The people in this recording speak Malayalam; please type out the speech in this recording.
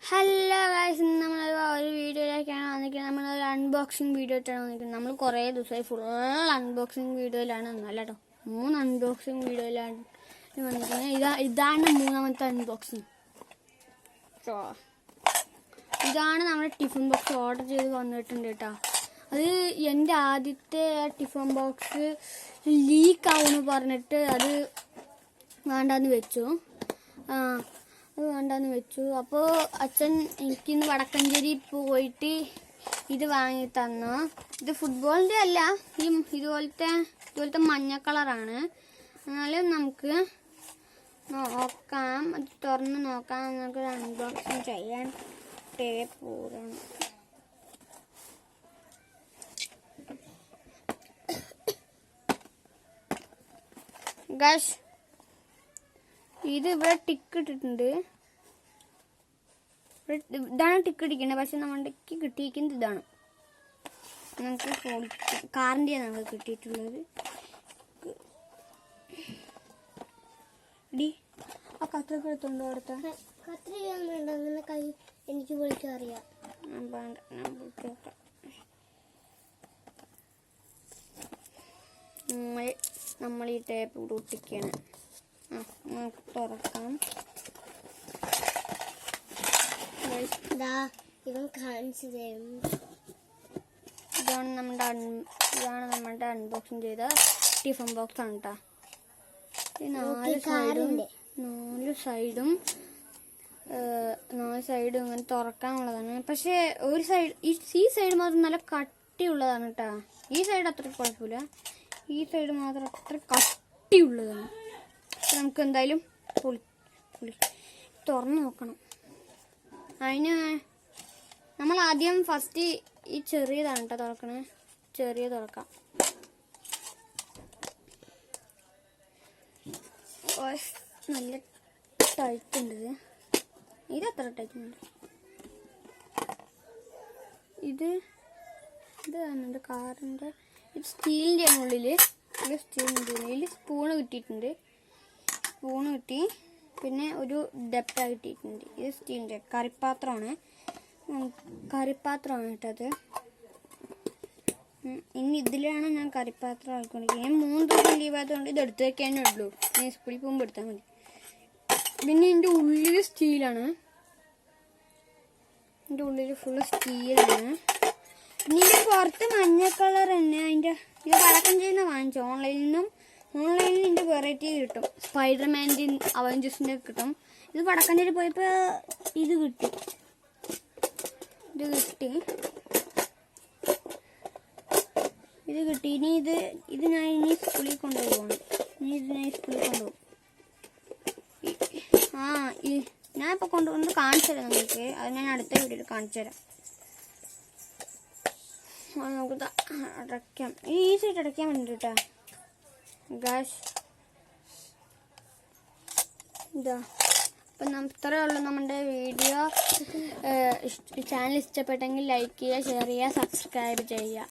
ഹലോ ഗൈസ്, നമ്മൾ ഒരു വീഡിയോയിലേക്കാണ് വന്നിരിക്കുന്നത്. നമ്മളൊരു അൺബോക്സിങ് വീഡിയോ ആയിട്ടാണ് വന്നിരിക്കുന്നത്. നമ്മൾ കുറേ ദിവസമായി ഫുൾ അൺബോക്സിങ് വീഡിയോയിലാണ് അല്ല കേട്ടോ, 3 അൺബോക്സിങ് വീഡിയോയിലാണ് വന്നിരിക്കുന്നത്. ഇതാണ് 3ാമത്തെ അൺബോക്സിങ്. ഇതാണ് നമ്മുടെ ടിഫിൻ ബോക്സ് ഓർഡർ ചെയ്ത് വന്നിട്ടുണ്ട് കേട്ടോ. അത് എൻ്റെ ആദ്യത്തെ ടിഫിൻ ബോക്സ് ലീക്ക് ആവുമെന്ന് പറഞ്ഞിട്ട് അത് വേണ്ടാന്ന് വെച്ചു. അത് വേണ്ടാന്ന് വെച്ചു. അപ്പോൾ അച്ഛൻ എനിക്കിന്ന് വടക്കഞ്ചേരി പോയിട്ട് ഇത് വാങ്ങി തന്നു. ഇത് ഫുട്ബോളിൻ്റെ അല്ല, ഇതുപോലത്തെ മഞ്ഞ കളറാണ്. എന്നാലും നമുക്ക് നോക്കാം, അത് തുറന്ന് നോക്കാം. നമുക്ക് അൺബോക്സിങ് ചെയ്യാൻ ടേപ്പ് ഊരണം. ഗൈസ്, ഇത് ഇവിടെ ടിക്ക് ഇട്ടിട്ടുണ്ട്. ഇതാണ് ടിക്ക് ഇടിക്കുന്നത്. പക്ഷെ നമ്മുടെ കിട്ടിയിരിക്കുന്നത് ഇതാണ്. നമുക്ക് കാറിൻ്റെ നമുക്ക് കിട്ടിയിട്ടുള്ളത്. ആ കത്രൊക്കെ എടുത്തോണ്ട് കൊടുത്ത അങ്ങനെ കൈ എനിക്ക് വിളിച്ചറിയാം. നമ്മൾ ഈ ടേപ്പ് കൂടെ ഒട്ടിക്കാണ്. നമുക്ക് തുറക്കാം. ഇവൻ കാണിച്ചു തരും. ഇതാണ് നമ്മുടെ അൺബോക്സിങ് ചെയ്ത ടിഫിൻ ബോക്സ് ആണ് കേട്ടോ. ഈ 4 സൈഡും ഇങ്ങനെ തുറക്കാനുള്ളതാണ്. പക്ഷേ ഒരു സൈഡ്, ഈ സൈഡ് മാത്രം നല്ല കട്ടിയുള്ളതാണ് കേട്ടോ. ഈ സൈഡ് അത്ര കുഴപ്പമില്ല, ഈ സൈഡ് മാത്രം അത്ര കട്ടിയുള്ളതാണ്. നമുക്ക് എന്തായാലും തുറന്ന് നോക്കണം. അതിന് നമ്മൾ ആദ്യം ഫസ്റ്റ് ഈ ചെറിയതാണ് കേട്ടോ തുറക്കണേ. ചെറിയ തുറക്കാം. നല്ല ടൈറ്റ് ഉണ്ട്. ഇത് എത്ര ടൈറ്റ് ഉണ്ട്? ഇതാണ് കാറിൻ്റെ. ഇത് സ്റ്റീലിൻ്റെ ഉള്ളിൽ. സ്പൂണ് കിട്ടിയിട്ടുണ്ട്. സ്പൂണ് കിട്ടി. പിന്നെ ഒരു ഡപ്പ കിട്ടിയിട്ടുണ്ട്. ഇത് സ്റ്റീലിൻ്റെ കറിപ്പാത്രമാണ് കേട്ടത്. ഇനി ഇതിലാണ് ഞാൻ കറിപ്പാത്രം ആയിക്കൊണ്ടിരിക്കുന്നത്. ഞാൻ 3 ദിവസം ലീവായതുകൊണ്ട് ഇത് എടുത്ത് വെക്കാനേ ഉള്ളൂ. ഞാൻ സ്കൂളിൽ പോകുമ്പോൾ എടുത്താൽ മതി. പിന്നെ ഇതിൻ്റെ ഉള്ളിൽ സ്റ്റീലാണ്. ഇതിൻ്റെ ഉള്ളിൽ ഫുള്ള് സ്റ്റീലാണ്. പിന്നെ ഇതിൻ്റെ പുറത്ത് മഞ്ഞ കളർ തന്നെ. ഇത് വടക്കഞ്ചേരിയിൽ നിന്ന് വാങ്ങിച്ചു. ഓൺലൈനിൽ ഇതിൻ്റെ വെറൈറ്റി കിട്ടും. സ്പൈഡർമാൻ്റെ, അവഞ്ചേഴ്സിൻ്റെ കിട്ടും. ഇത് വടക്കഞ്ചേരി പോയപ്പോൾ ഇത് കിട്ടി. ഇനി ഇത് ഞാൻ സ്കൂളിൽ കൊണ്ടുപോകണം. ഞാൻ ഇപ്പോൾ കൊണ്ടുവന്ന് കാണിച്ചു തരാം നിങ്ങൾക്ക്. അത് ഞാൻ അടുത്ത വീഡിയോയിൽ കാണിച്ചു തരാം. നമുക്ക് അടയ്ക്കാം. ഈ സൈഡ് അടയ്ക്കാൻ വേണ്ടി കേട്ടോ ഗായ്സ്. അപ്പം ഇത്രയേ ഉള്ളൂ നമ്മുടെ വീഡിയോ. ചാനൽ ഇഷ്ടപ്പെട്ടെങ്കിൽ ലൈക്ക് ചെയ്യുക, ഷെയർ ചെയ്യുക, സബ്സ്ക്രൈബ് ചെയ്യുക.